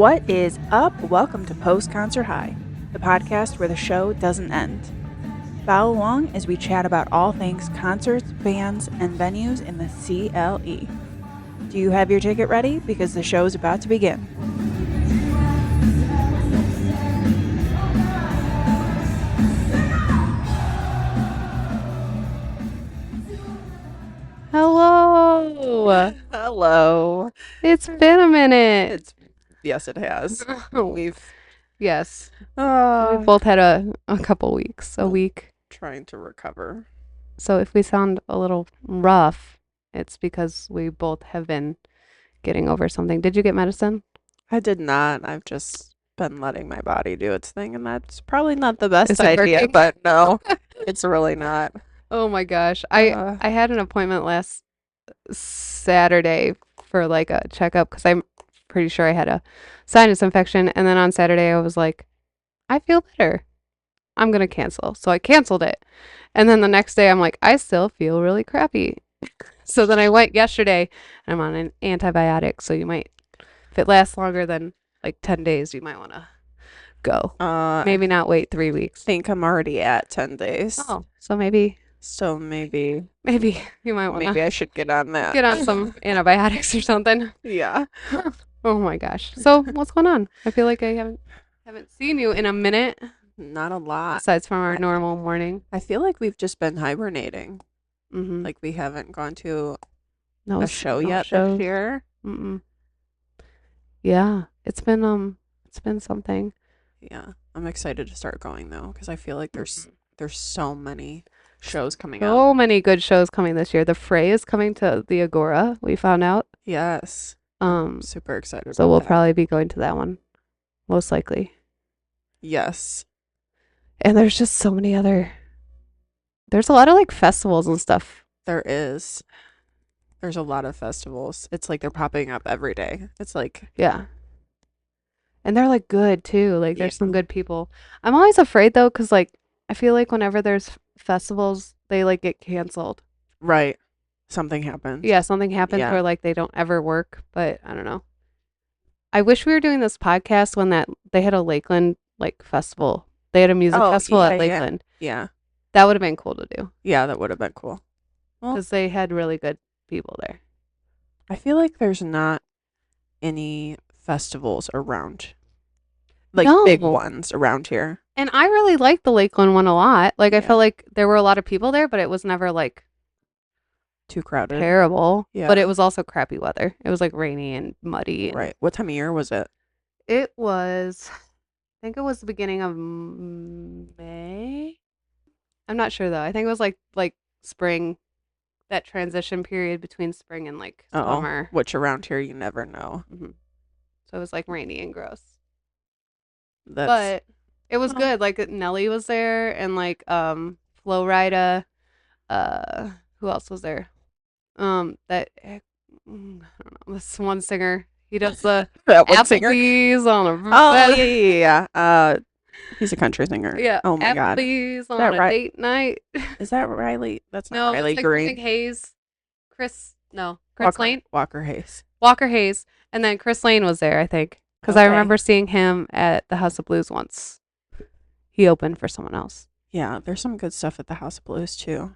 What is up? Welcome to Post Concert High, the podcast where the show doesn't end. Follow along as we chat about all things concerts, bands, and venues in the CLE. Do you have your ticket ready? Because the show is about to begin. Hello. Hello. It's been a minute. Yes, it has. Yes. We We've both had a couple weeks, a week. trying to recover. So if we sound a little rough, it's because we both have been getting over something. Did you get medicine? I did not. I've just been letting my body do its thing, and that's probably not the best Is it idea, working? but no, it's really not. Oh my gosh. I had an appointment last Saturday for like a checkup because I'm pretty sure I had a sinus infection. And then on Saturday, I was like, I feel better. I'm going to cancel. So I canceled it. And then the next day, I'm like, I still feel really crappy. So then I went yesterday and I'm on an antibiotic. So you might, if it lasts longer than like 10 days, you might want to go. Maybe not wait 3 weeks. I think I'm already at 10 days. Oh, so maybe you might want Maybe I should get on that. get on some antibiotics or something. Yeah. Oh my gosh. So what's going on? I feel like I haven't seen you in a minute, Not a lot. aside from our normal morning. I feel like we've just been hibernating. Mm-hmm. Like we haven't gone to No a show yet shows. this year. Mm-mm. Yeah, it's been something. Yeah. I'm excited to start going though, because I feel like there's so many shows coming up. So many good shows coming this year. The Fray is coming to the Agora, we found out. Yes. Um, Super excited so about we'll that. probably be going to that one, most likely. Yes. And there's just so many other. There's a lot of like festivals and stuff. There is. There's a lot of festivals. It's like they're popping up every day. It's like, Yeah. And they're like good too. Like there's Yeah. some good people. I'm always afraid though, because like I feel like whenever there's festivals, they like get canceled. right. Something happens. Yeah, something happens Yeah. where like they don't ever work, but I don't know. I wish we were doing this podcast when they had a Lakeland like festival. They had a music festival yeah, at Lakeland. Yeah. That would have been cool to do Yeah, that would have been cool. Well, because they had really good people there. I feel like there's not any festivals around. Like big No. ones around here. And I really liked the Lakeland one a lot. Like I Yeah. felt like there were a lot of people there, but it was never like Too crowded. terrible. Yeah. But it was also crappy weather. It was like rainy and muddy. And Right. What time of year was it? It was, I think it was the beginning of May. I'm not sure though. I think it was like spring, that transition period between spring and like summer. Which around here you never know. Mhm. So it was like rainy and gross. That's But it was Oh. good. Like Nelly was there and like Flo Rida. Who else was there? That I don't know. This one singer. He does the that one singer. Applebee's on a Oh yeah. He's a country singer. yeah. Oh my God. Applebee's on that a right? date night. Is that Riley? That's No, not Riley it's like Green. something Hayes. Chris Lane. Walker Hayes. Walker Hayes. And then Chris Lane was there, I think. Because I Okay. remember seeing him at the House of Blues once. He opened for someone else. Yeah, there's some good stuff at the House of Blues too.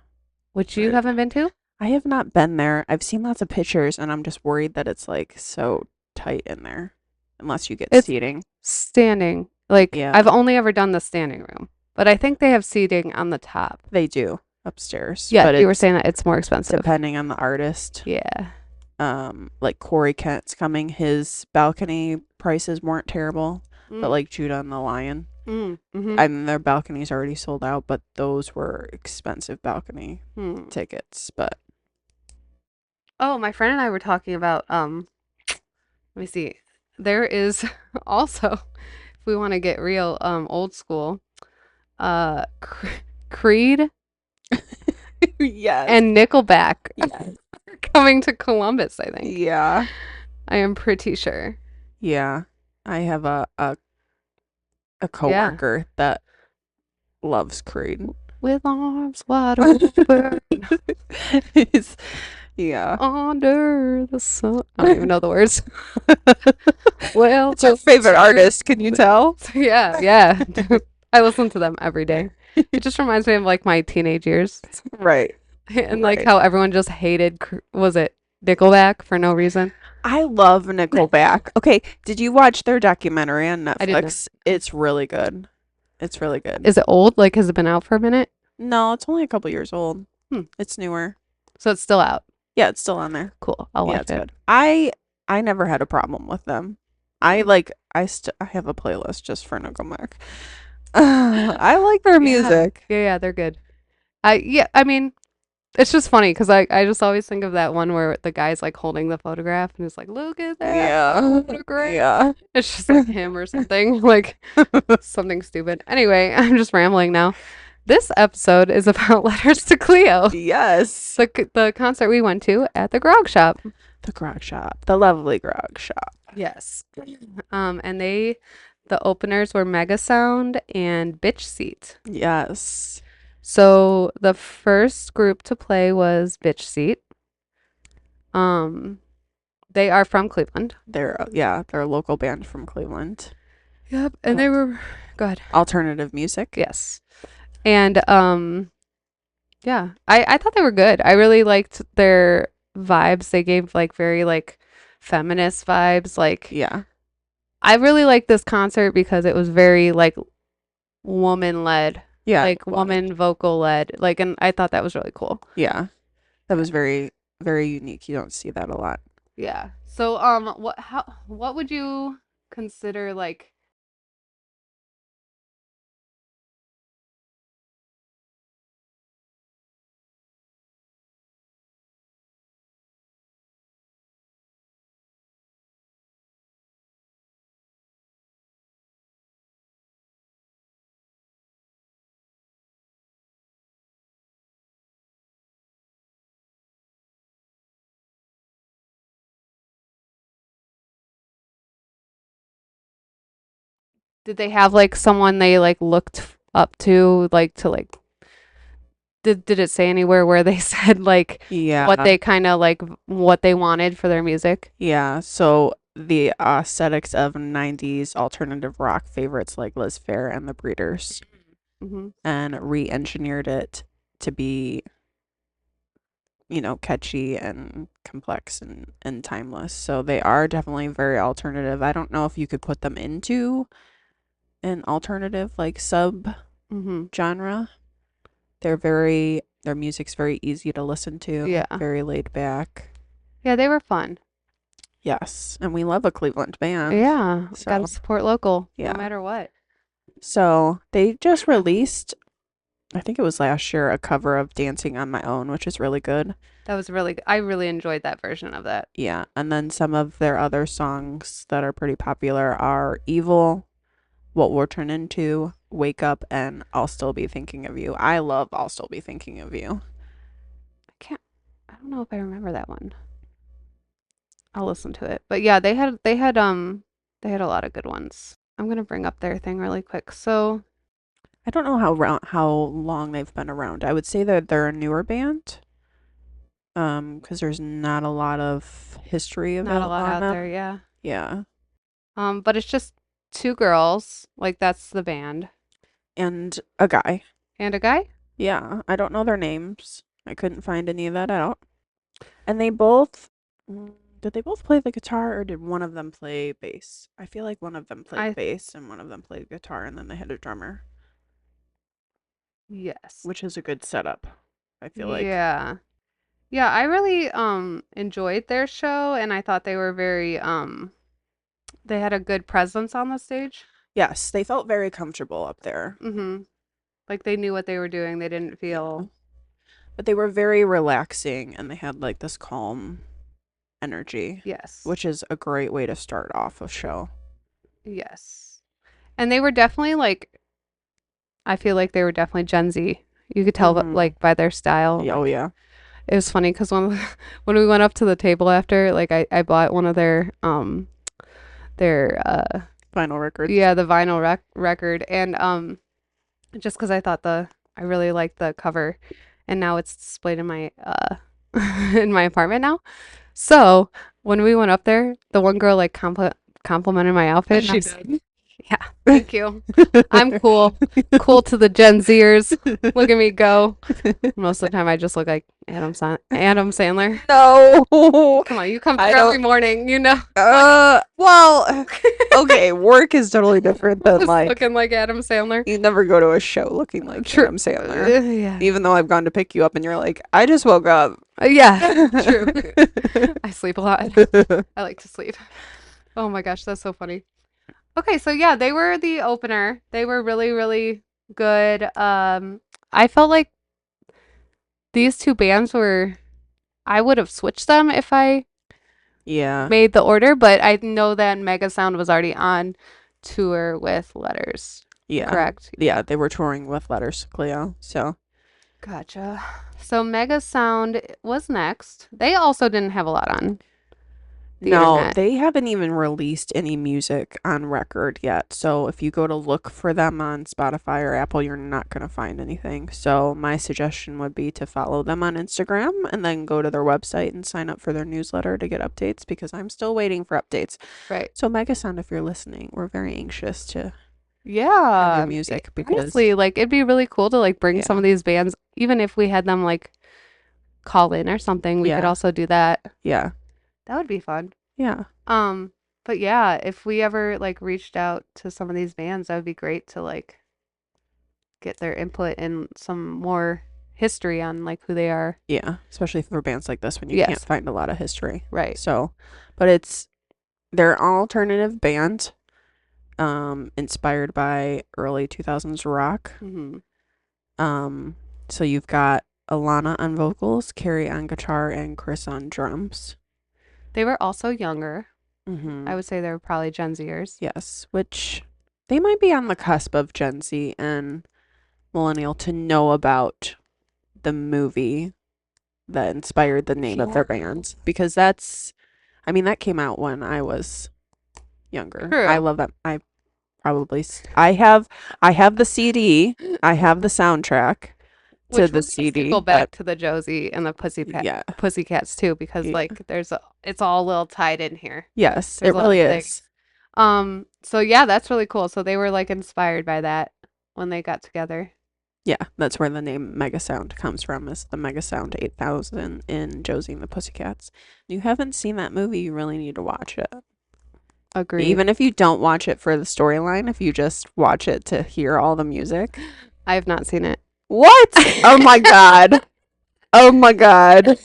Which you Right. haven't been to? I have not been there. I've seen lots of pictures, and I'm just worried that it's like so tight in there, unless you get It's- seating. Standing. Like, Yeah. I've only ever done the standing room. But I think they have seating on the top. They do upstairs. Yeah, but you were it's saying that it's more expensive. depending on the artist. Yeah. Like Corey Kent's coming. His balcony prices weren't terrible, but like Judah and the Lion, Mm-hmm. I mean, their balconies already sold out, but those were expensive balcony tickets. But Oh, my friend and I were talking about let me see. There is also, if we want to get real old school, Creed yes, and Nickelback yes. are coming to Columbus, I think. Yeah, I am pretty sure. yeah. I have a coworker that loves Creed. With arms wide open. Yeah. Under the sun. I don't even know the words. Well, It's your favorite artist, can you tell? yeah. I listen to them every day. It just reminds me of like my teenage years Right. and like Right. how everyone just hated, was it Nickelback for no reason? I love Nickelback. Okay, did you watch their documentary on I didn't. Netflix? It's really good. It's really good. Is it old? Like, has it been out for a minute? No, it's only a couple years old. Hmm. It's newer. So it's still out. Yeah, it's still on there. Cool. I'll Yeah, watch it's it. good. I never had a problem with them. I like I have a playlist just for Nickelback. I like their music. Yeah, they're good. I mean, it's just funny because I just always think of that one where the guy's like holding the photograph and it's like, look at that Yeah. photograph. Yeah. It's just like him or something, like something stupid. Anyway, I'm just rambling now. This episode is about Letters to Cleo, Yes. the concert we went to at the Grog Shop. The Grog Shop. The lovely Grog Shop. Yes. And the openers were Mega Sound and Bitch Seat. Yes. So the first group to play was Bitch Seat. They are from Cleveland. They're a local band from Cleveland. Yep, and they were good. Alternative music. Yes. And yeah, I thought they were good. I really liked their vibes. They gave like very like feminist vibes. Like Yeah. I really liked this concert because it was very like woman led. Yeah. Like woman vocal led. Like, and I thought that was really cool. Yeah. That was very, very unique. You don't see that a lot. Yeah. So what would you consider like did they have like someone they like looked up to like did it say anywhere where they said like what they kind of like what they wanted for their music? Yeah. So the aesthetics of 90s alternative rock favorites like Liz Phair and the Breeders and re-engineered it to be, catchy and complex and timeless. So they are definitely very alternative. I don't know if you could put them into an alternative like sub genre. Their music's very easy to listen to. Yeah. Very laid back. Yeah, they were fun. Yes. And we love a Cleveland band. Yeah. So, Gotta support local yeah. no matter what. So they just released, I think it was last year, a cover of Dancing on My Own, which is really good. That was really I really enjoyed that version of that. Yeah. And then some of their other songs that are pretty popular are Evil, What We'll Turn Into, Wake Up, and I'll Still Be Thinking of You. I love I'll Still Be Thinking of You. I don't know if I remember that one. I'll listen to it. But yeah, they had a lot of good ones. I'm gonna bring up their thing really quick. So I don't know how long they've been around. I would say that they're a newer band. Because there's not a lot of history of not it a lot on out them. there, yeah. Yeah. But it's just two girls, like that's the band. And a guy. And a guy? Yeah. I don't know their names. I couldn't find any of that out. And they both did they both play the guitar or did one of them play bass? I feel like one of them played bass and one of them played guitar and then they had a drummer. Yes. Which is a good setup, I feel like. Yeah. Yeah, I really enjoyed their show and I thought they were very they had a good presence on the stage. Yes, they felt very comfortable up there. Like they knew what they were doing. They didn't feel But they were very relaxing and they had like this calm energy. Yes. Which is a great way to start off a show. Yes. And they were definitely like I feel like they were definitely Gen Z. You could tell like by their style. Oh yeah. It was funny because when we went up to the table after, like I bought one of their vinyl records. Yeah, the vinyl record, and just because I thought I really liked the cover, and now it's displayed in my in my apartment now. So when we went up there, the one girl like complimented my outfit. She did. Yeah, thank you. I'm cool. Cool to the Gen Zers. Look at me go. Most of the time, I just look like Adam Sandler. No. Come on, you come I through every don't- morning, you know. Well, okay, work is totally different than Just like looking like Adam Sandler. you never go to a show looking like True. Adam Sandler. Yeah. Even though I've gone to pick you up and you're like, I just woke up. Yeah, true. I sleep a lot. I like to sleep. Oh my gosh, that's so funny. Okay, so yeah, they were the opener. They were really, really good. I felt like these two bands were, I would have switched them if I Yeah. made the order, but I know that Mega Sound was already on tour with Letters. Yeah. Correct. Yeah, they were touring with Letters to Cleo. So Gotcha. So Mega Sound was next. They also didn't have a lot on the no, internet. they haven't even released any music on record yet. So if you go to look for them on Spotify or Apple, you're not going to find anything. So my suggestion would be to follow them on Instagram and then go to their website and sign up for their newsletter to get updates because I'm still waiting for updates. Right. So Mega Sound, if you're listening, we're very anxious to have Yeah. your music because Honestly, like it'd be really cool to like bring some Yeah. of these bands, even if we had them like call in or something, we could Yeah. also do that. yeah, That would be fun. yeah, But yeah, if we ever like reached out to some of these bands, that would be great to like get their input and some more history on like who they are. yeah. Especially for bands like this when you Yes. can't find a lot of history. Right. So, but they're alternative band, inspired by early 2000s rock. Mm-hmm. So you've got Alana on vocals, Carrie on guitar, and Chris on drums. They were also younger. Mm-hmm. I would say they were probably Gen Zers. Yes, which they might be on the cusp of Gen Z and Millennial to know about the movie that inspired the name of their band because that came out when I was younger. True. I love that. I have the CD. I have the soundtrack to Which the we'll CD. go back to the Josie and the Yeah. Pussycats too, because Yeah. like it's all a little tied in here. Yes, There's it a lot really of is. things. So yeah, that's really cool. So they were like inspired by that when they got together. Yeah, that's where the name Mega Sound comes from. Is the Mega Sound 8000 in Josie and the Pussycats. You haven't seen that movie, you really need to watch it. Agreed. Even if you don't watch it for the storyline, if you just watch it to hear all the music. I have not seen it. What? Oh my god. Oh my god.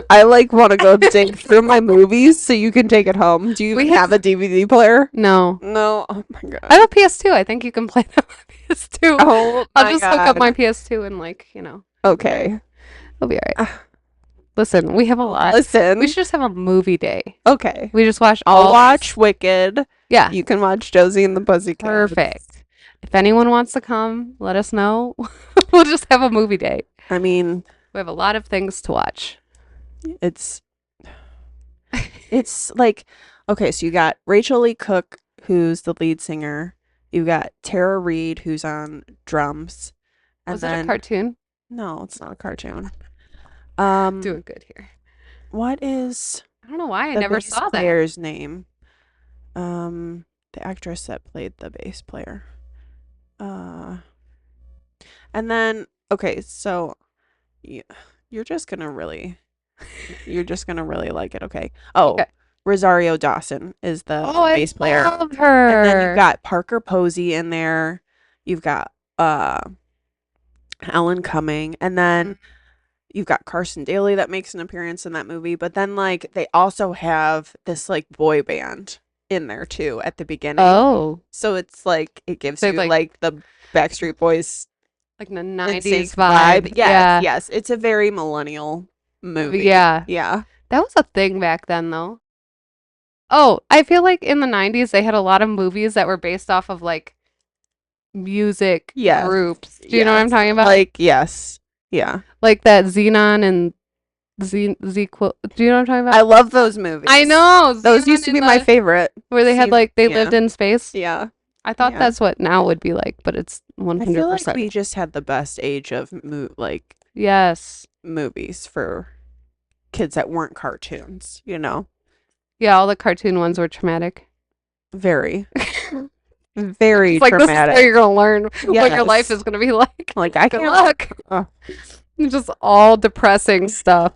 I like want to go dig through my movies so you can take it home. Do you have a DVD player? No. No. Oh my god. I have a PS2. I think you can play that on PS2. Oh I'll my just hook up God. my PS2 and like, Okay. it'll be all right. Listen, we have a lot. Listen. We should just have a movie day. Okay. We just watch I'll all watch Wicked. Yeah. You can watch Josie and the Pussycats. Perfect. If anyone wants to come, let us know. We'll just have a movie day. I mean, We have a lot of things to watch. it's like, okay, so you got Rachel Lee Cook, who's the lead singer. You got Tara Reid, who's on drums. And Was it a cartoon? No, it's not a cartoon. Doing good here. What is I don't know why I the never bass saw that. player's name? The actress that played the bass player. And then okay, so you're just gonna really like it. Okay. Oh, Okay. Rosario Dawson is the I bass player. love her. And then you've got Parker Posey in there. You've got Ellen Cumming, and then you've got Carson Daly that makes an appearance in that movie. But then like they also have this like boy band in there too at the beginning. Oh, So it's like it gives So you like- like the Backstreet Boys like the NSYNC 90s vibe. Yes, yes. It's a very millennial movie. Yeah. Yeah. That was a thing back then, though. Oh, I feel like in the 90s, they had a lot of movies that were based off of like music Yes. groups. Do you know what I'm Yes. talking about? Like, yes. Yeah. Like that Xenon and Z. Do you know what I'm talking about? I love those movies. I know. Those Xenon used to be and my the- favorite. Where they had like, they yeah. lived in space. Yeah. I thought Yeah. that's what now would be like, but it's I 100%. feel like we just had the best age of Yes. movies for kids that weren't cartoons, you know? Yeah, all the cartoon ones were traumatic. Very, very It's like, this is traumatic. how you're gonna learn what your life Yes. is gonna be like. Like, I Good can't. luck. Just all depressing stuff.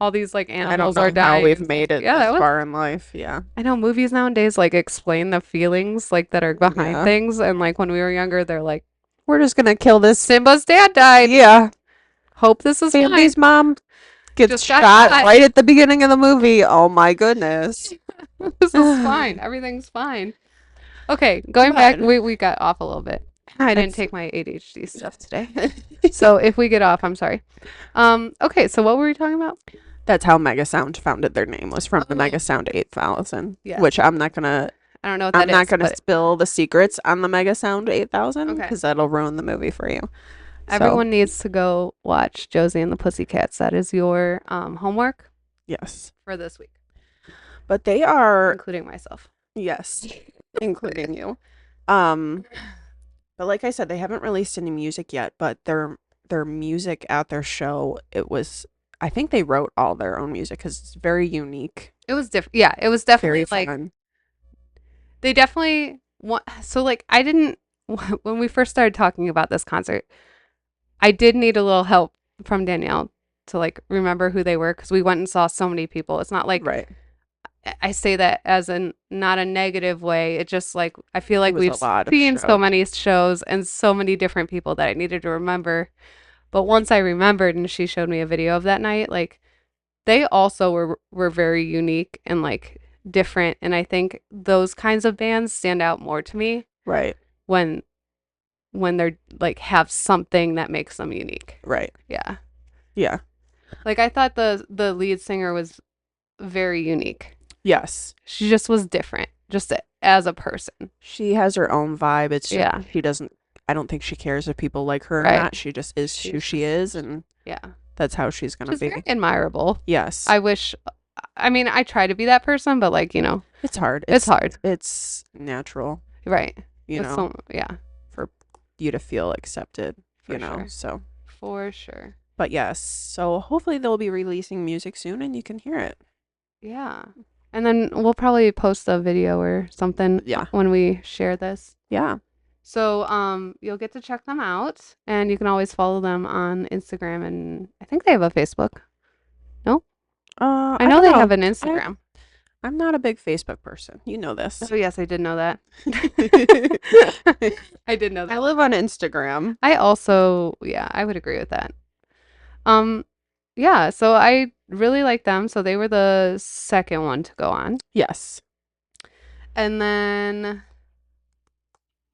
All these like I don't animals know are how dying. we've and made stuff. it Yeah, this far in life. Yeah. I know movies nowadays like explain the feelings like that are behind Yeah. things, and like when we were younger, they're like, We're just gonna kill this. Simba's dad died. Yeah. Hope this is fine. Bambi's mom gets Just got shot shot. right at the beginning of the movie. Oh my goodness. This is fine. Everything's fine. Okay, going back, we got off a little bit. I didn't take my ADHD stuff today. So if we get off, I'm sorry. Okay, so what were we talking about? That's how Mega Sound founded their name, was from the Mega Sound 8000. Yes. Which I'm not gonna I don't know what that I'm is. not gonna but spill the secrets on the Mega Sound 8000 Okay. because that'll ruin the movie for you. Everyone needs to go watch Josie and the Pussycats. That is your homework Yes. for this week, But they are including myself. yes, including you. But like I said, they haven't released any music yet, but their music at their show, I think they wrote all their own music because it's very unique. It was different. Yeah, it was definitely Very like fun. they definitely want. So like I didn't when we first started talking about this concert, I did need a little help from Danielle to like remember who they were because we went and saw so many people. It's not like Right. I say that as not a negative way. It just like I feel like we've seen so shows. many shows and so many different people that I needed to remember. But once I remembered and she showed me a video of that night, like they also were very unique and like different. And I think those kinds of bands stand out more to me Right. when they're like have something that makes them unique. Right. Yeah. Yeah. Like I thought the lead singer was very unique. Yes. She just was different, just as a person. She has her own vibe. It's just, Yeah. I don't think she cares if people like her or Right. not. She just is who she is, and Yeah. that's how she's gonna She's be. very admirable. Yes. I mean, I try to be that person, but like, it's hard. It's hard. It's natural, Right. you With know, yeah. for you to feel accepted, For sure. sure. So, For sure. but yes, so hopefully they'll be releasing music soon and you can hear it. Yeah. And then we'll probably post a video or something when we share this. Yeah. So you'll get to check them out, and you can always follow them on Instagram, and I think they have a Facebook. No? I know they have an Instagram. I'm not a big Facebook person. You know this. Oh yes, I did know that. I did know that. I live on Instagram. I also, I would agree with that. Yeah, so I really like them. So they were the second one to go on. Yes. And then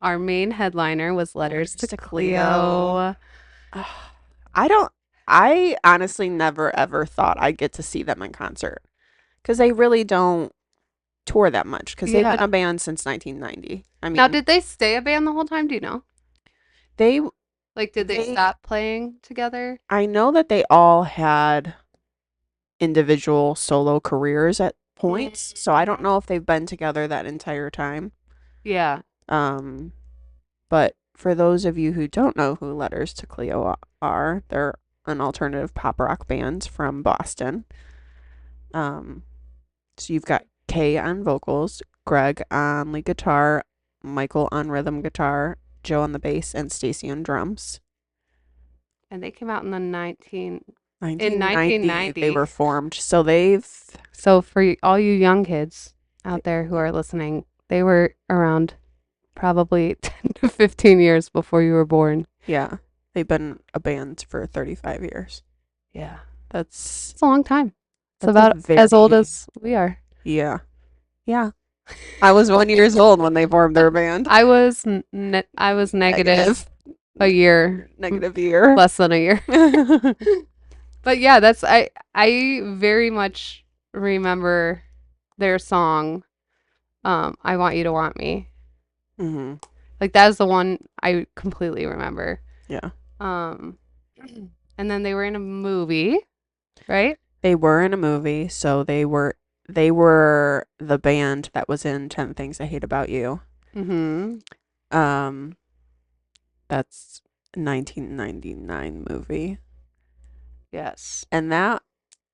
our main headliner was Letters to Cleo. I honestly never ever thought I'd get to see them in concert because they really don't tour that much because they've been a band since 1990. I mean, now, did they stay a band the whole time? Do you know? Did they stop playing together? I know that they all had individual solo careers at points, so I don't know if they've been together that entire time. Yeah. But for those of you who don't know who Letters to Cleo are, they're an alternative pop rock band from Boston. So you've got Kay on vocals, Greg on lead guitar, Michael on rhythm guitar, Joe on the bass, and Stacy on drums. And they came out in the 1990 they were formed. So for all you young kids out there who are listening, they were around probably 10 to 15 years before you were born. Yeah. They've been a band for 35 years. Yeah. It's a long time. It's about as old as we are. Yeah. Yeah. I was 1 year old when they formed their band. I was negative a year. Negative year. Less than a year. But yeah, I very much remember their song, I Want You to Want Me. Mm-hmm. Like that is the one I completely remember. Yeah. And then they were in a movie, right? They were in a movie, so they were the band that was in 10 Things I Hate About You. Mm-hmm. That's a 1999 movie. Yes. And that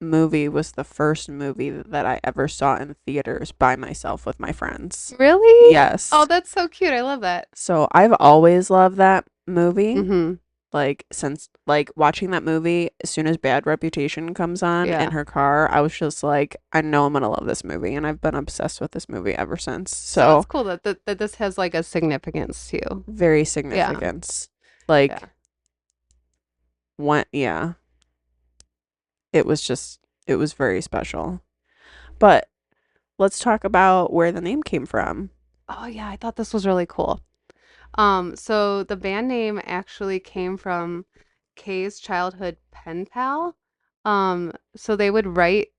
movie was the first movie that I ever saw in theaters by myself with my friends. Really? Yes. Oh, that's so cute. I love that. So I've always loved that movie. Mm-hmm. Like, since, like, watching that movie, as soon as Bad Reputation comes on Yeah. in her car, I was just like, I know I'm gonna love this movie, and I've been obsessed with this movie ever since. So So it's cool that this has like a significance to you. very significance. Like, Yeah. yeah, it was very special. But let's talk about where the name came from. Oh yeah, I thought this was really cool. So the band name actually came from Kay's childhood pen pal. So they would write,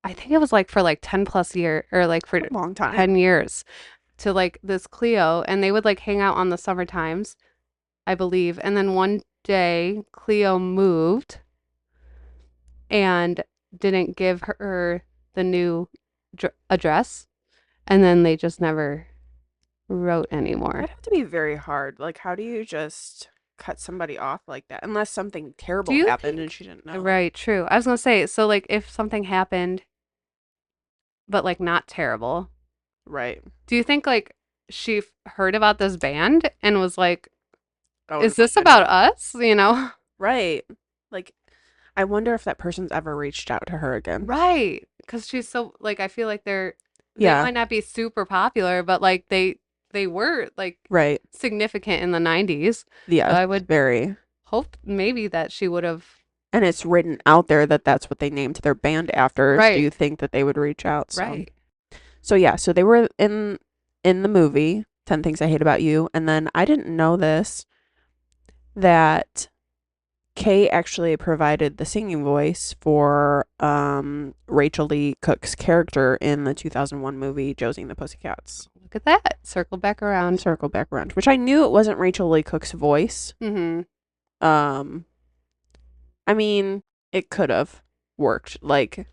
I think it was like for like 10 plus year or like for A long time. 10 years to like this Cleo, and they would like hang out on the summer times, I believe. And then one day Cleo moved and didn't give her the new address, and then they just never wrote anymore. That'd have to be very hard. Like, how do you just cut somebody off like that? Unless something terrible happened and she didn't know. Right, true. I was gonna say, so like if something happened, but like not terrible, Right. do you think like she heard about this band and was like, Oh, is no, this about us? Right. Like, I wonder if that person's ever reached out to her again. Right. Because she's so like, I feel like they Yeah. might not be super popular, but like they were like Right. significant in the 90s. Yeah. So I would very. hope maybe that she would have. And it's written out there that that's what they named their band after. Right. So you think that they would reach out. So. Right. So yeah, so they were in the movie 10 Things I Hate About You, and then I didn't know this, that Kay actually provided the singing voice for Rachel Lee Cook's character in the 2001 movie Josie and the Pussycats. Look at that. Circle back around. Circle back around, which I knew it wasn't Rachel Lee Cook's voice. Mm-hmm. I mean, it could have worked. Like,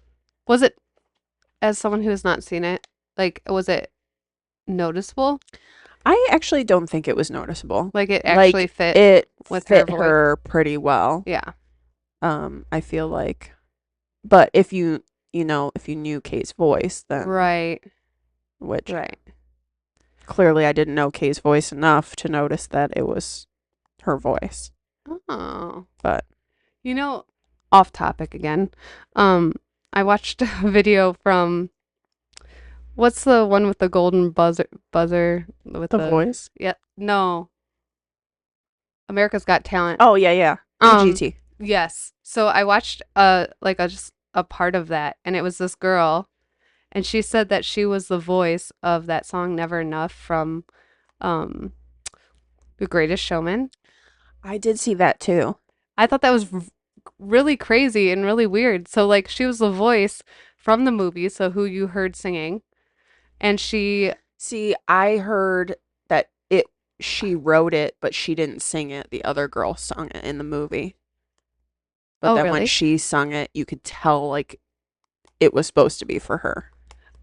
was it, as someone who has not seen it, like, was it noticeable? I actually don't think it was noticeable. Like, it actually fit it with fit her voice. her pretty well. Yeah. I feel like, but if you knew Kay's voice, then right, which right, clearly I didn't know Kay's voice enough to notice that it was her voice. Oh, but off topic again. I watched a video from, what's the one with the golden buzzer with The Voice? Yeah, no. America's Got Talent. Oh yeah. GT. Yes. So I watched just a part of that, and it was this girl, and she said that she was the voice of that song Never Enough from The Greatest Showman. I did see that too. I thought that was really crazy and really weird. So like she was the voice from the movie, so who you heard singing, and I heard that she wrote it, but she didn't sing it. The other girl sung it in the movie. But then when she sung it, you could tell like it was supposed to be for her.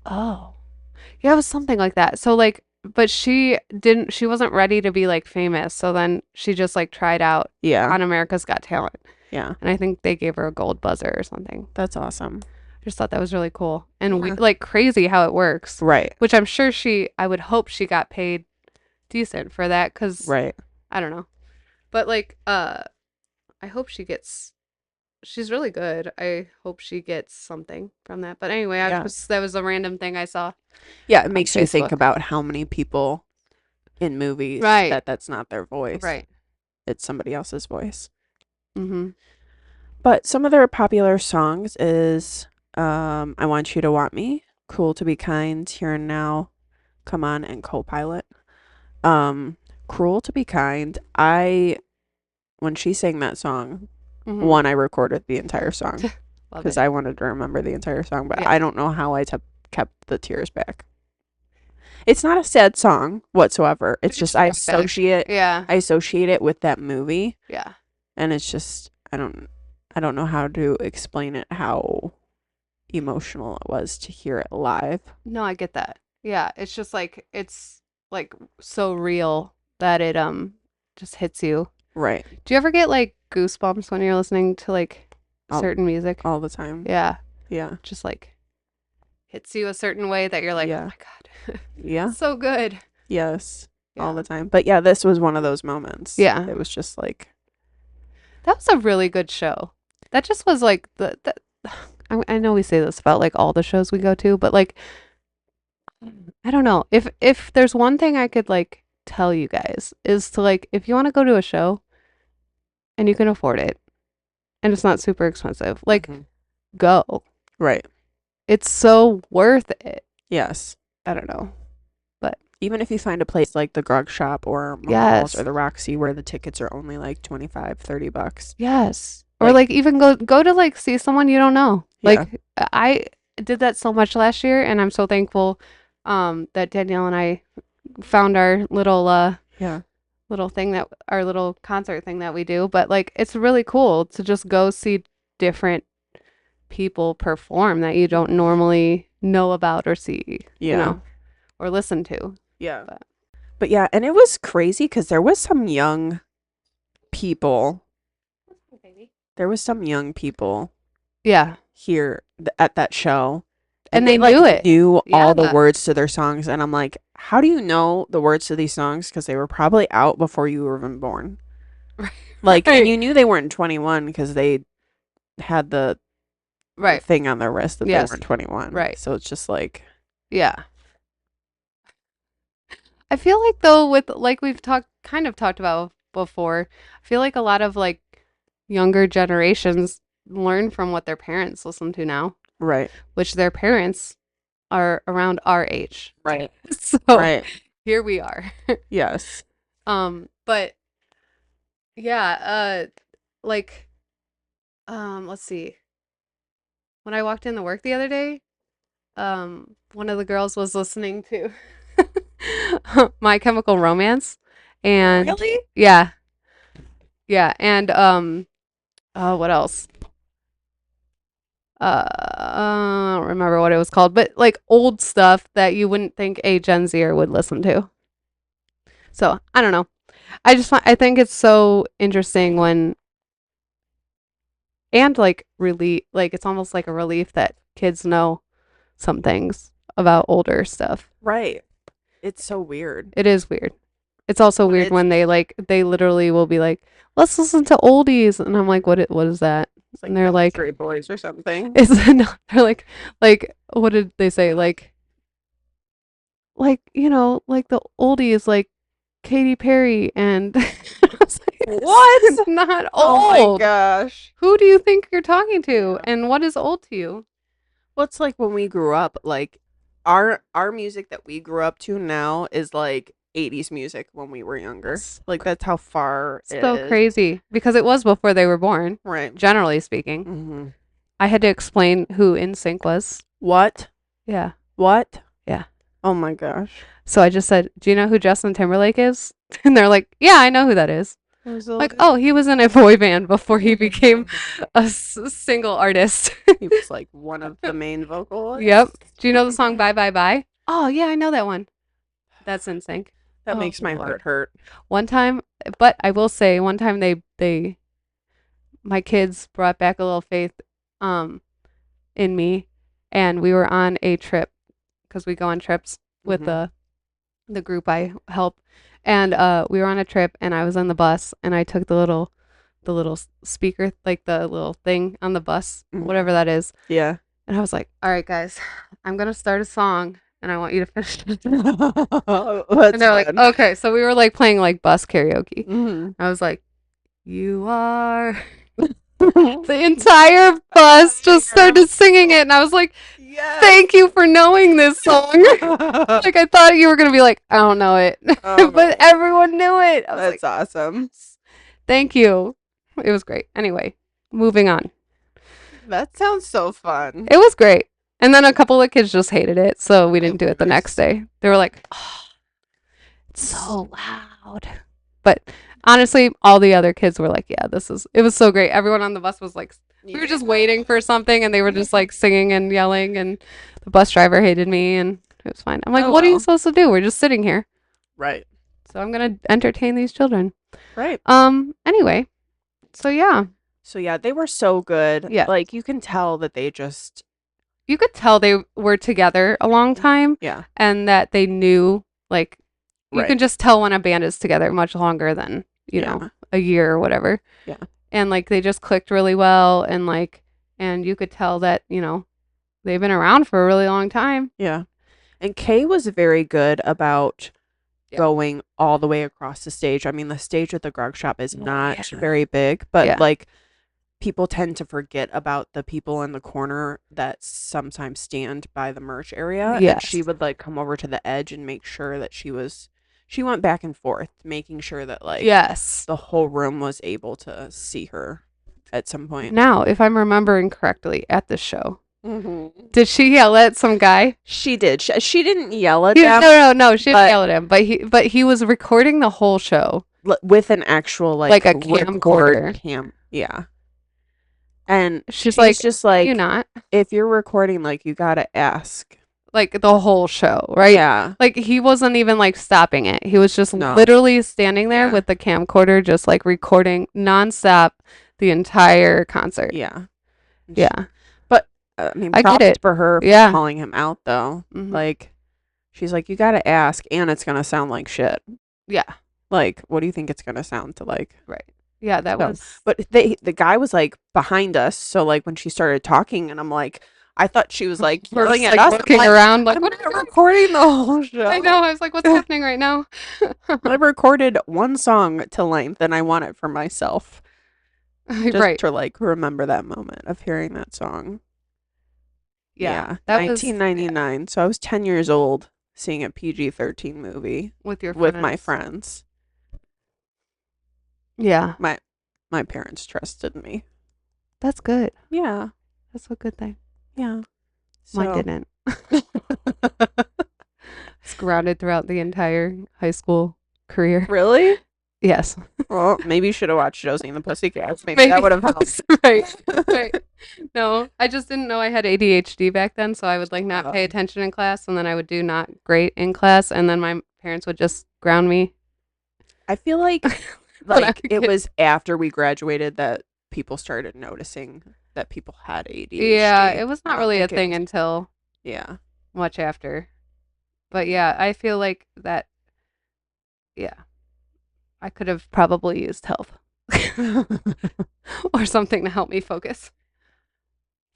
Oh. Yeah, it was something like that. So like, but she wasn't ready to be like famous. So then she just like tried out on America's Got Talent. Yeah. And I think they gave her a gold buzzer or something. That's awesome. I just thought that was really cool. And like crazy how it works. Right. Which I'm sure I would hope she got paid decent for that, because right. I don't know. But like, I hope she's really good. I hope she gets something from that. But anyway, that was a random thing I saw. Yeah, it makes you think about how many people in movies that's not their voice. Right. It's somebody else's voice. Mm-hmm. But some of their popular songs is I Want You to Want Me, Cool to Be Kind, Here and Now, Come On, and Co-Pilot. Cruel to Be Kind, when she sang that song, I recorded the entire song because I wanted to remember the entire song, but I don't know how I kept the tears back. It's not a sad song whatsoever. It's just I associate it with that movie. Yeah. And it's just I don't know how to explain it, how emotional it was to hear it live. No, I get that. Yeah, it's just like it's like so real that it just hits you. Right. Do you ever get like goosebumps when you're listening to like certain music? All the time. Yeah. Yeah. just like hits you a certain way that you're like, Yeah. oh my God. Yeah. So good. Yes. Yeah. All the time. But yeah, this was one of those moments. Yeah. It was just like, That was a really good show. That just was like I know we say this about like all the shows we go to, but like I don't know. If there's one thing I could like tell you guys is to like if you want to go to a show and you can afford it and it's not super expensive, like go. right. It's so worth it. Yes. I don't know. But even if you find a place like the Grog Shop or malls yes. or the Roxy where the tickets are only like $25-$30. Yes. Or like even go to like see someone you don't know. Yeah. Like I did that so much last year and I'm so thankful that Danielle and I found our little little thing that our little concert thing that we do. But like it's really cool to just go see different people perform that you don't normally know about or see. Yeah. You know, or listen to. Yeah. But yeah, and it was crazy because there was some young people. There was some young people. Yeah. Here at that show. And they knew like, it. Knew all the words to their songs. And I'm like, how do you know the words to these songs? Because they were probably out before you were even born. Like, and you knew they weren't 21 because they had the thing on their wrist that they weren't 21. Right. So it's just like. Yeah. I feel like though with like we've talked about before, I feel like a lot of like younger generations learn from what their parents listen to now. Right. Which their parents are around our age. Right. So here we are. Yes. But yeah, like let's see. When I walked into work the other day, one of the girls was listening to My Chemical Romance, and really, yeah, and what else? I don't remember what it was called, but like old stuff that you wouldn't think a Gen Zer would listen to. So I don't know. I think it's so interesting when, and like relief, like it's almost like a relief that kids know some things about older stuff. Right. It's so weird. It is weird. It's also weird when they literally will be like, let's listen to oldies. And I'm like, what is that? Like and they're like, Great Boys or something. They're like, what did they say? Like, you know, like the oldies, like Katy Perry and what? Not old. Oh my gosh. Who do you think you're talking to? And what is old to you? Well, it's like when we grew up, like our music that we grew up to now is like 80s music when we were younger. Like that's how far it so is. Crazy because it was before they were born. Right. Generally speaking. I had to explain who NSYNC was. What? Yeah. What? Yeah. Oh my gosh. So I just said, do you know who Justin Timberlake is? And they're like, yeah, I know who that is. Like, oh, he was in a boy band before he became a single artist. He was like one of the main vocalists. Yep. Do you know the song Bye Bye Bye? Oh, yeah, I know that one. That's NSYNC. That makes my heart hurt. One time, but I will say, one time my kids brought back a little faith in me, and we were on a trip because we go on trips with the group I help, and we were on a trip, and I was on the bus, and I took the little speaker, like the little thing on the bus, whatever that is. Yeah. And I was like, all right, guys, I'm gonna start a song, and I want you to finish it. And they're like, okay. So we were like playing like bus karaoke. I was like, you are. The entire bus just started singing it, and I was like, yes. Thank you for knowing this song. Like I thought you were gonna be like, I don't know it. But everyone knew it. That's like, awesome. Thank you. It was great. Anyway, moving on. That sounds so fun. It was great. And then a couple of kids just hated it, so we didn't do it the next day. They were like, oh, it's so loud. But honestly, all the other kids were like, yeah, it was so great. Everyone on the bus was like, we were just waiting for something, and they were just like singing and yelling, and the bus driver hated me, and it was fine. I'm like, what are you supposed to do? We're just sitting here. Right. So I'm going to entertain these children. Right. Anyway, so yeah. So yeah, they were so good. Yeah. Like you can tell that they just you could tell they were together a long time. Yeah. And that they knew, like, you can just tell when a band is together much longer than, you know, a year or whatever. Yeah. And like they just clicked really well, and like, and you could tell that, you know, they've been around for a really long time. Yeah. And Kay was very good about going all the way across the stage. I mean, the stage at the Grog Shop is not very big, but like people tend to forget about the people in the corner that sometimes stand by the merch area. Yes. And she would like come over to the edge and make sure that she went back and forth, making sure that like the whole room was able to see her at some point. Now, if I'm remembering correctly, at the show, did she yell at some guy? She did. She didn't yell at him. No. She didn't yell at him. But he was recording the whole show with an actual like a camcorder. Yeah. And she's just like, you not? If you're recording, like, you gotta ask. Like the whole show, right? Yeah. Like he wasn't even like stopping it. He was just literally standing there with the camcorder, just like recording nonstop the entire concert. Yeah. Yeah. But I mean, I get it for her for calling him out though. Like, she's like, you gotta ask, and it's gonna sound like shit. Yeah. Like, what do you think it's gonna sound to like? Right. Yeah, that was. But the guy was like behind us, so like when she started talking, and I'm like, I thought she was like yelling at us, looking around, like, what am I recording the whole show? I know. I was like, what's happening right now? I recorded one song to length, and I want it for myself, just to like remember that moment of hearing that song. Yeah, that 1999. So I was 10 years old, seeing a PG-13 movie with my friends. Yeah. My parents trusted me. That's good. Yeah. That's a good thing. Yeah. Mine didn't. It's grounded throughout the entire high school career. Really? Yes. Well, maybe you should have watched Josie and the Pussycats. Maybe that would have helped. Right. No, I just didn't know I had ADHD back then, so I would like not pay attention in class, and then I would do not great in class, and then my parents would just ground me. I feel like it was after we graduated that people started noticing that people had ADHD. Yeah, it was not really a thing until much after. But yeah, I feel like that. Yeah, I could have probably used help or something to help me focus.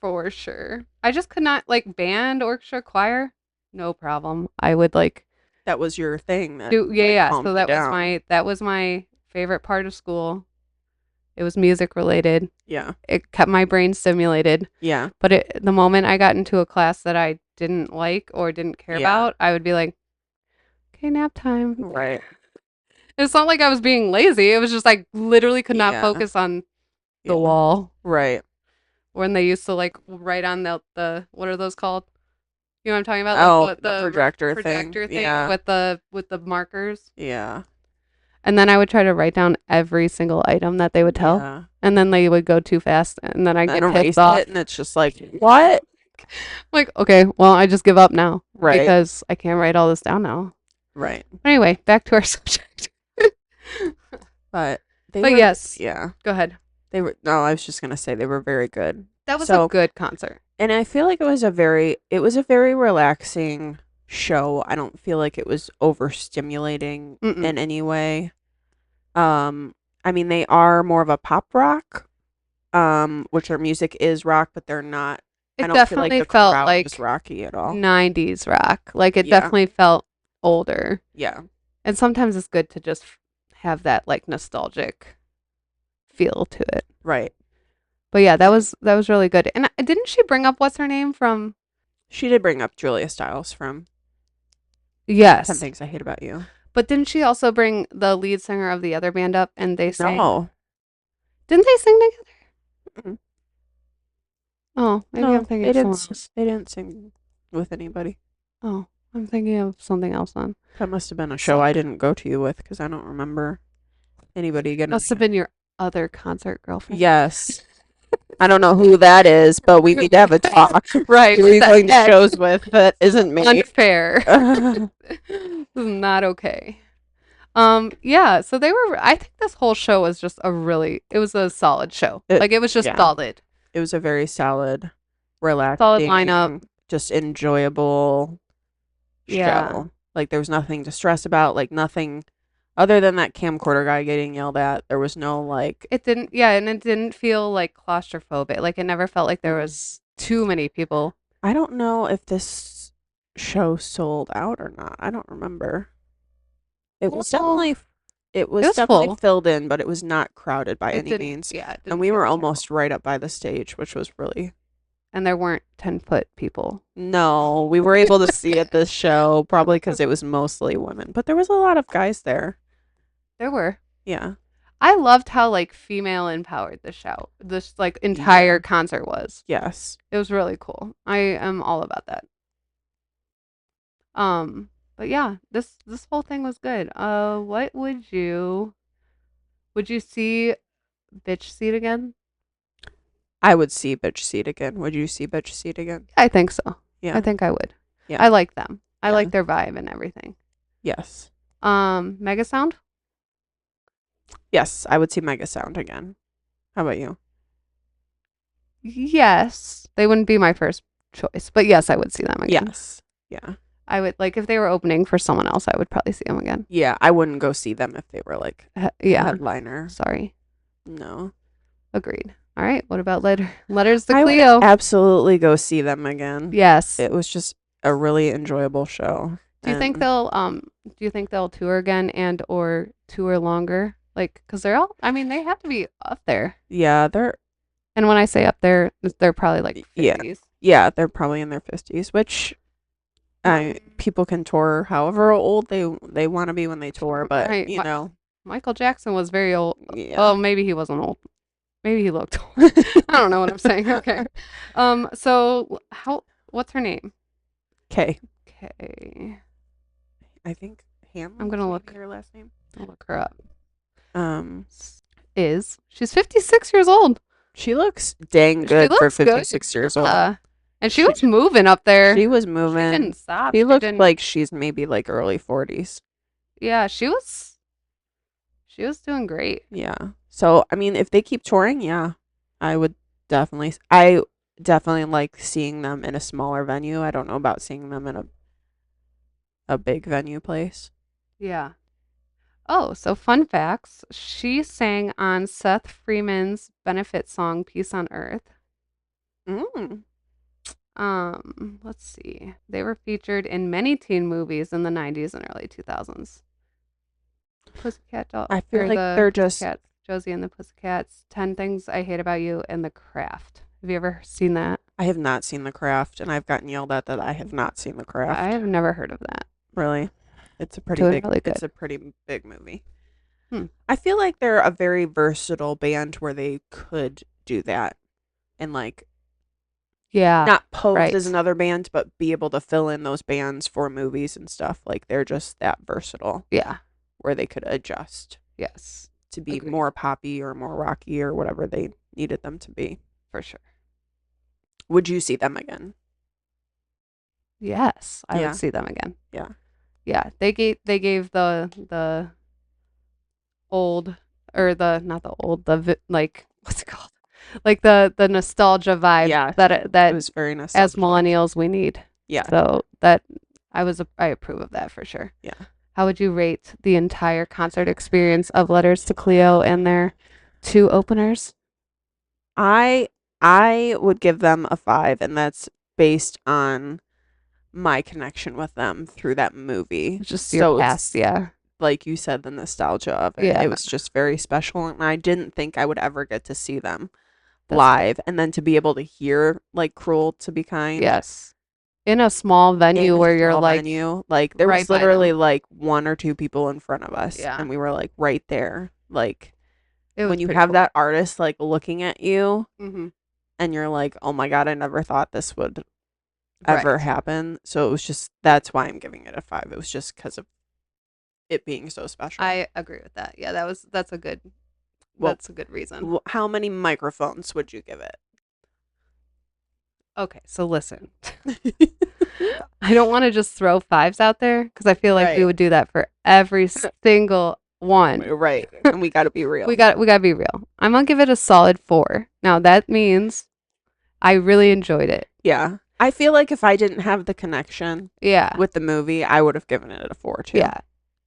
For sure. I just could not like band, orchestra, choir. No problem. I would like. That was your thing. So that was my favorite part of school. It was music related. Yeah. It kept my brain stimulated. Yeah. But the moment I got into a class that I didn't like or didn't care about, I would be like, okay, nap time. Right. It's not like I was being lazy. It was just like literally could not focus on the wall. Right. When they used to like write on the what are those called? You know what I'm talking about? Like the projector thing yeah. with the markers. Yeah. And then I would try to write down every single item that they would tell. Yeah. And then they would go too fast, and then I get pissed off. And it's just like, what? Like, okay, well, I just give up now. Right. Because I can't write all this down now. Right. Anyway, back to our subject. But yes. Yeah. Go ahead. I was just going to say they were very good. That was a good concert. And I feel like it was a very relaxing show. I don't feel like it was overstimulating in any way. I mean, they are more of a pop rock, which their music is rock, but they're not. I don't feel like the felt crowd like was rocky at all. 90s rock. Like it definitely felt older. Yeah. And sometimes it's good to just have that like nostalgic feel to it. Right. But yeah, that was really good. And didn't she bring up what's her name from? She did bring up Julia Stiles from. Yes. 10 Things I Hate About You. But didn't she also bring the lead singer of the other band up and they sang? No. Didn't they sing together? Mm-mm. Oh, maybe I'm thinking of someone else. They didn't sing with anybody. Oh, I'm thinking of something else then. That must have been a show I didn't go to you with because I don't remember anybody getting. Must have been your other concert girlfriend. Yes. I don't know who that is, but we need to have a talk. Right. Who are you going to shows with that isn't me? Unfair. This is not okay. Yeah, so I think this whole show was just it was a solid show. It was just solid. It was a very solid relaxing, lineup. just enjoyable Yeah. show. Like there was nothing to stress about, like nothing other than that camcorder guy getting yelled at. There was no like It didn't, and it didn't feel like claustrophobic. Like it never felt like there was too many people. I don't know if this show sold out or not. I don't remember. It was definitely full. filled in, but it was not crowded by It any didn't, means. yeah. It And didn't we feel were terrible. almost right up by the stage, which was really And there weren't 10-foot people. No, we were able to see at this show probably because it was mostly women, but there was a lot of guys there. There were. Yeah. I loved how like female empowered this like entire concert was. Yes. It was really cool. I am all about that. But yeah, this whole thing was good. What would you see Bitch Seat again? I would see Bitch Seat again. Would you see Bitch Seat again? I think so. Yeah. I think I would. Yeah. I like them. I Yeah. like their vibe and everything. Yes. Mega Sound? Yes, I would see Mega Sound again. How about you? Yes. They wouldn't be my first choice, but yes, I would see them again. Yes. Yeah. I would, like, if they were opening for someone else, I would probably see them again. Yeah, I wouldn't go see them if they were like headliner. Sorry. No. Agreed. All right. What about Letters to I Cleo? would absolutely go see them again. Yes. It was just a really enjoyable show. Do you think they'll tour again and or tour longer? Like, because they have to be up there. Yeah, And when I say up there, they're probably like 50s. Yeah, they're probably in their 50s, which people can tour however old they want to be when they tour, but Right. you know, Michael Jackson was very old. yeah. Oh, maybe he wasn't old. Maybe he looked old. I don't know what I'm saying. Okay. So what's her name? Okay. I think Ham. I'm gonna look her last name. I'll look her up. She's 56 years old. She looks dang good for 56 years old. And she was moving up there. She was moving. She didn't stop. She looked like she's maybe like early 40s. Yeah, she was doing great. Yeah. So, I mean, if they keep touring, yeah, I definitely like seeing them in a smaller venue. I don't know about seeing them in a big venue place. Yeah. Oh, so fun facts. She sang on Seth Freeman's benefit song Peace on Earth. Let's see. They were featured in many teen movies in the 90s and early 2000s. Pussycat Doll. I feel like they're just Josie and the Pussycats, 10 Things I Hate About You, and The Craft. Have you ever seen that? I have not seen The Craft, and I've gotten yelled at that I have not seen The Craft. I have never heard of that. Really? It's a pretty It's a pretty big movie. I feel like they're a very versatile band where they could do that and like not pose as another band, but be able to fill in those bands for movies and stuff. Like they're just that versatile. Yeah. Where they could adjust. Yes. To be more poppy or more rocky or whatever they needed them to be. For sure. Would you see them again? Yes, I would see them again. Yeah. Yeah, they gave the old, or not the old, like, what's it called? Like the nostalgia vibe that it was very nostalgic. As millennials we need. Yeah. So that I approve of that for sure. Yeah. How would you rate the entire concert experience of Letters to Cleo and their 2 openers? I would give them a 5, and that's based on my connection with them through that movie. Just your past, yeah. Like you said, the nostalgia of it. Yeah. It was just very special, and I didn't think I would ever get to see them live, and then to be able to hear like Cruel to Be Kind. Yes. In a small venue where you're like there was literally like 1 or 2 people in front of us, and we were like right there. Like when you have that artist like looking at you, and you're like, oh my god, I never thought this would ever happen. So it was just, that's why I'm giving it a 5. It was just because of it being so special. I agree with that. Yeah, that's a good reason. How many microphones would you give it? Okay, so listen. I don't want to just throw 5s out there because I feel like we would do that for every single one. Right. And we got to be real. we got to be real. I'm going to give it a solid 4. Now that means I really enjoyed it. Yeah. I feel like if I didn't have the connection with the movie, I would have given it a 4 too. Yeah.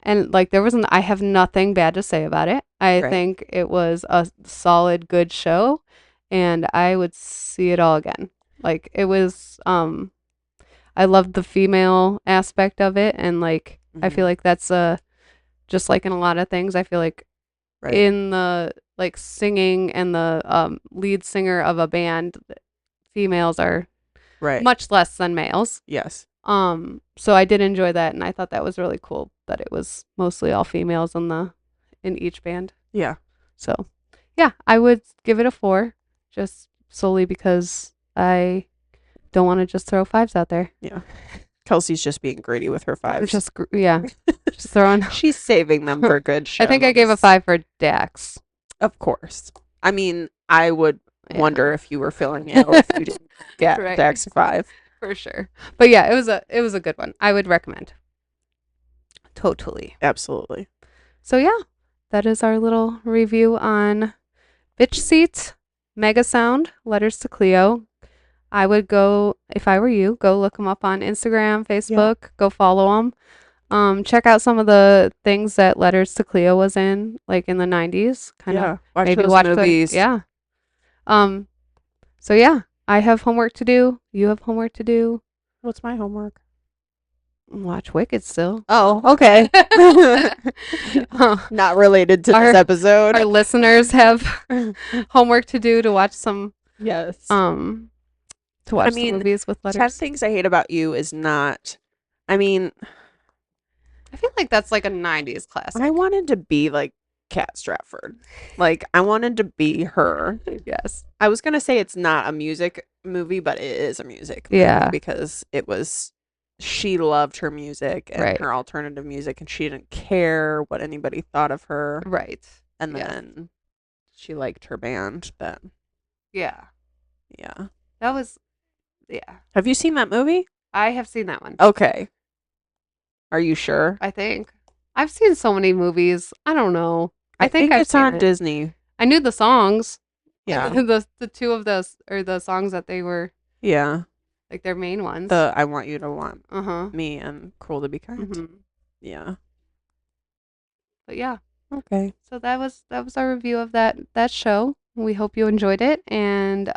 And like I have nothing bad to say about it. I think it was a solid, good show, and I would see it all again. Like it was, I loved the female aspect of it, and like I feel like that's just like in a lot of things. I feel like in the like singing and the lead singer of a band, females are much less than males. Yes. So I did enjoy that, and I thought that was really cool that it was mostly all females in each band. Yeah. So, yeah, I would give it a 4, just solely because I don't want to just throw 5s out there. Yeah. Kelsey's just being greedy with her 5s. Just throwing. She's saving them for good shows. I think I gave a 5 for Dax. Of course. I mean, I would wonder if you were feeling ill if you didn't get Dax a 5. For sure. But yeah, it was a good one. I would recommend. Totally. Absolutely. So yeah, that is our little review on Bitch Seat, Mega Sound, Letters to Cleo. I would go, if I were you, go look them up on Instagram, Facebook, go follow them. Check out some of the things that Letters to Cleo was in, like in the 90s. Watch movies. So yeah, I have homework to do. You have homework to do. What's my homework? Watch Wicked still. Oh, okay. Not related to this episode. Our listeners have homework to do to watch some. Yes. To watch some movies with letters. 10 Things I Hate About You is not. I mean, I feel like that's like a 90s classic. I wanted to be like Kat Stratford. Like, I wanted to be her. Yes. I was going to say it's not a music movie, but it is a music movie because she loved her music and her alternative music, and she didn't care what anybody thought of her. Right. And then she liked her band then. Yeah. Yeah. That was, yeah. Have you seen that movie? I have seen that one. Okay. Are you sure? I think. I've seen so many movies. I don't know. I think it's on Disney. I knew the songs. Yeah. the two of those, or the songs that they were. Yeah. Like their main ones. The I Want You to Want Me and Cruel to Be Kind. Mm-hmm. Yeah. But yeah. Okay. So that was our review of that show. We hope you enjoyed it, and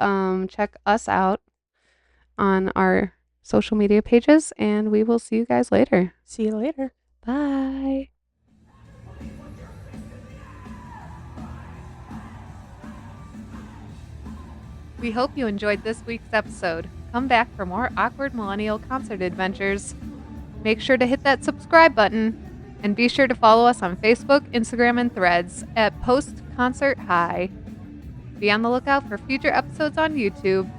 check us out on our social media pages, and we will see you guys later. See you later. Bye. We hope you enjoyed this week's episode. Come back for more awkward millennial concert adventures. Make sure to hit that subscribe button, and be sure to follow us on Facebook, Instagram, and Threads at Post Concert High. Be on the lookout for future episodes on YouTube.